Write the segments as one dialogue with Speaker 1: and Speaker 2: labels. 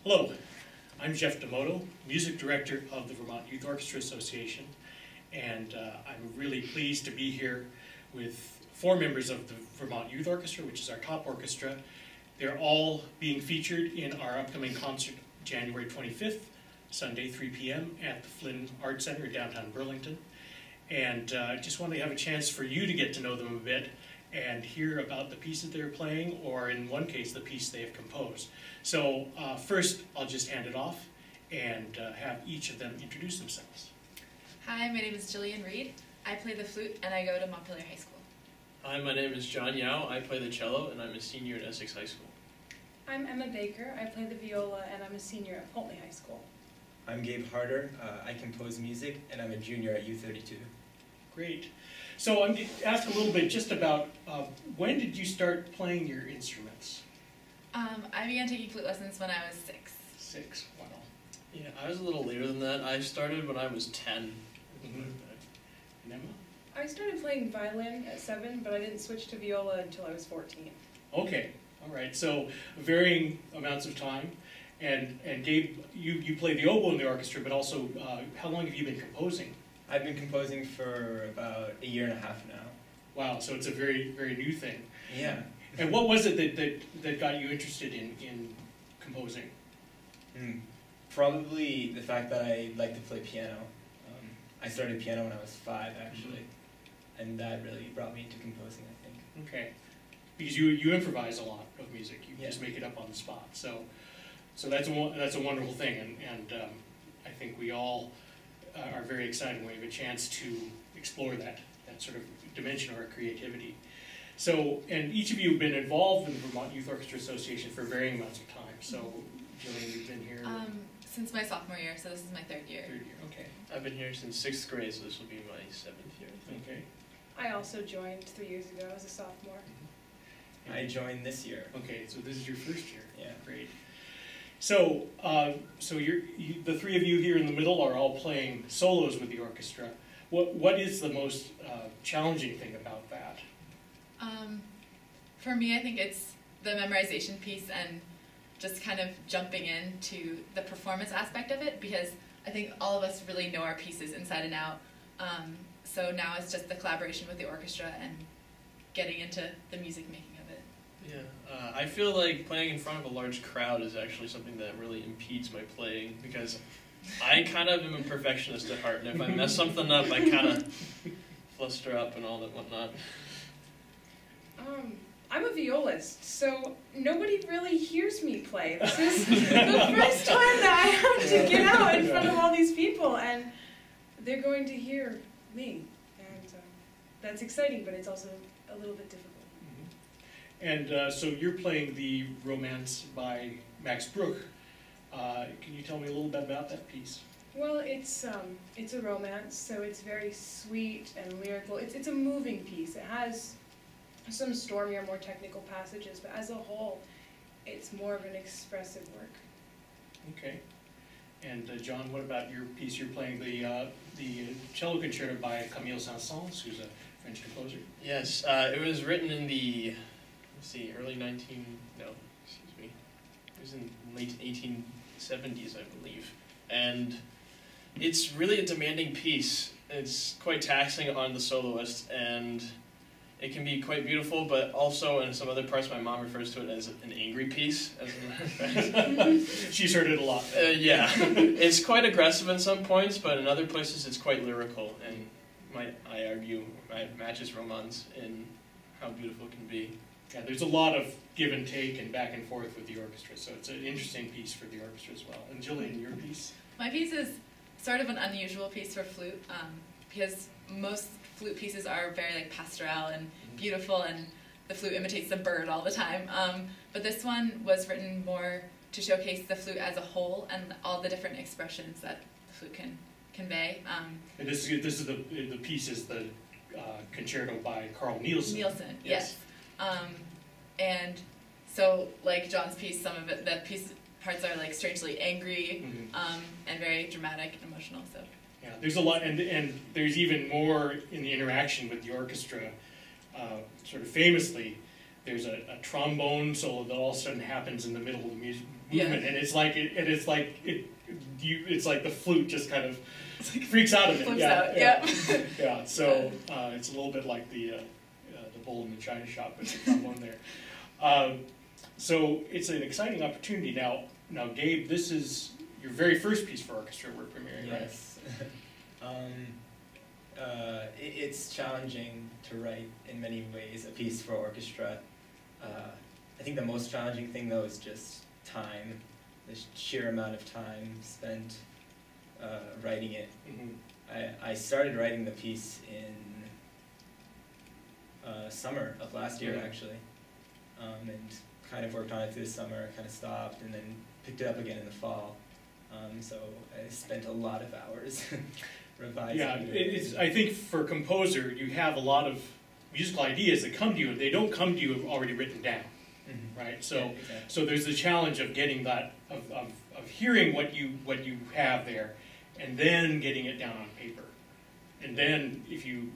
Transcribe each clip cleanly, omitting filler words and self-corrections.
Speaker 1: Hello, I'm Jeff Demoto, Music Director of the Vermont Youth Orchestra Association, and I'm really pleased to be here with 4 members of the Vermont Youth Orchestra, which is our top orchestra. They're all being featured in our upcoming concert January 25th, Sunday 3 p.m. at the Flynn Art Center in downtown Burlington. And I just wanted to have a chance for you to get to know them a bit and hear about the piece that they're playing, or in one case, the piece they have composed. So first, I'll just hand it off and have each of them introduce themselves.
Speaker 2: Hi, my name is Jillian Reed. I play the flute and I go to Montpelier High School.
Speaker 3: Hi, my name is John Yao. I play the cello and I'm a senior at Essex High School.
Speaker 4: I'm Emma Baker. I play the viola and I'm a senior at Poultney High School.
Speaker 5: I'm Gabe Harter. I compose music and I'm a junior at U32.
Speaker 1: Great. So I'm going to ask a little bit just about when did you start playing your instruments?
Speaker 2: I began taking flute lessons when I was 6.
Speaker 1: 6, wow.
Speaker 3: Yeah, I was a little later than that. I started when I was 10.
Speaker 1: Mm-hmm. And Emma?
Speaker 4: I started playing violin at 7, but I didn't switch to viola until I was 14.
Speaker 1: Okay, all right. So varying amounts of time. And Gabe, you play the oboe in the orchestra, but also how long have you been composing?
Speaker 5: I've been composing for about a year and a half now.
Speaker 1: Wow, so it's a very, very new thing.
Speaker 5: Yeah.
Speaker 1: And what was it that got you interested in composing?
Speaker 5: Probably the fact that I like to play piano. I started piano when I was 5, actually, and that really brought me into composing, I think.
Speaker 1: Okay, because you improvise a lot of music. You
Speaker 5: Yeah.
Speaker 1: just make it up on the spot. So that's a wonderful thing, and I think we all are very excited when we have a chance to explore that sort of dimension of our creativity. So, and each of you have been involved in the Vermont Youth Orchestra Association for varying amounts of time. So, Jillian, you've been here?
Speaker 2: Since my sophomore year, so this is my 3rd year.
Speaker 1: 3rd year, okay.
Speaker 3: I've been here since 6th grade, so this will be my 7th year, I think.
Speaker 1: Okay.
Speaker 4: I also joined 3 years ago as a sophomore.
Speaker 5: I joined this year.
Speaker 1: Okay, so this is your 1st year.
Speaker 5: Yeah.
Speaker 1: Great. So, the 3 of you here in the middle are all playing solos with the orchestra. What is the most challenging thing about that?
Speaker 2: For me, I think it's the memorization piece and just kind of jumping into the performance aspect of it, because I think all of us really know our pieces inside and out. So now it's just the collaboration with the orchestra and getting into the music making of it.
Speaker 3: Yeah, I feel like playing in front of a large crowd is actually something that really impedes my playing, because I kind of am a perfectionist at heart, and if I mess something up, I kind of fluster up and all that whatnot.
Speaker 4: I'm a violist, so nobody really hears me play. This is the first time that I have to get out in front of all these people, and they're going to hear me. And that's exciting, but it's also a little bit difficult.
Speaker 1: Mm-hmm. And so you're playing the Romanze by Max Bruch. Can you tell me a little bit about that piece?
Speaker 4: Well, it's a romance, so it's very sweet and lyrical. It's a moving piece. It has some stormier, more technical passages, but as a whole, it's more of an expressive work.
Speaker 1: Okay. And John, what about your piece? You're playing the cello concerto by Camille Saint-Saëns, who's a French composer.
Speaker 3: Yes, it was written in the, early it was in late 1870s, I believe. And it's really a demanding piece. It's quite taxing on the soloist, and it can be quite beautiful, but also in some other parts my mom refers to it as an angry piece. As a matter of fact.
Speaker 1: She's heard it a lot.
Speaker 3: Yeah, it's quite aggressive in some points, but in other places it's quite lyrical, and I argue it matches Romanze in how beautiful it can be.
Speaker 1: Yeah, there's a lot of give and take and back and forth with the orchestra, so it's an interesting piece for the orchestra as well. And Jillian, your piece?
Speaker 2: My piece is sort of an unusual piece for flute, because most flute pieces are very pastoral and beautiful, and the flute imitates the bird all the time. But this one was written more to showcase the flute as a whole and all the different expressions that the flute can convey.
Speaker 1: And this is the piece is the concerto by Carl Nielsen.
Speaker 2: Nielsen, yes. And so, like John's piece, some of it, the parts are strangely angry, and very dramatic and emotional. So.
Speaker 1: Yeah, there's a lot, and there's even more in the interaction with the orchestra. Sort of famously, there's a trombone solo that all of a sudden happens in the middle of the movement,
Speaker 2: Yeah.
Speaker 1: and it's like the flute just kind of freaks out of it.
Speaker 2: Flips
Speaker 1: Yeah,
Speaker 2: out.
Speaker 1: yeah.
Speaker 2: Yep.
Speaker 1: Yeah, so it's a little bit like the bull in the china shop, but the trombone there. So it's an exciting opportunity. Now, Gabe, this is your very first piece for orchestra we're premiering, right?
Speaker 5: Yes. It's challenging to write in many ways a piece for orchestra. I think the most challenging thing though is just time, the sheer amount of time spent writing it.
Speaker 1: Mm-hmm.
Speaker 5: I started writing the piece in summer of last year,
Speaker 1: Mhm.
Speaker 5: actually, and kind of worked on it through the summer, kind of stopped, and then picked it up again in the fall. So I spent a lot of hours revising.
Speaker 1: Yeah, I think for a composer, you have a lot of musical ideas that come to you, and they don't come to you already written down,
Speaker 5: Mhm.
Speaker 1: right?
Speaker 5: Yeah,
Speaker 1: So,
Speaker 5: exactly.
Speaker 1: so there's the challenge of getting that, of hearing what you have there, and then getting it down on paper. And then if you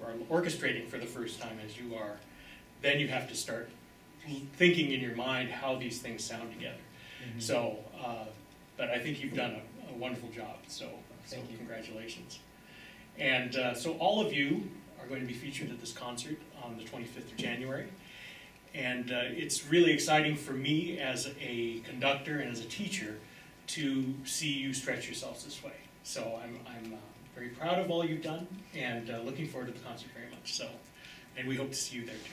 Speaker 1: are orchestrating for the first time as you are, then you have to start thinking in your mind how these things sound together.
Speaker 5: Mhm.
Speaker 1: So, but I think you've done a wonderful job, so
Speaker 5: Thank you.
Speaker 1: congratulations. And so all of you are going to be featured at this concert on the 25th of January. And it's really exciting for me as a conductor and as a teacher to see you stretch yourselves this way. So I'm very proud of all you've done, and looking forward to the concert very much. So, and we hope to see you there too.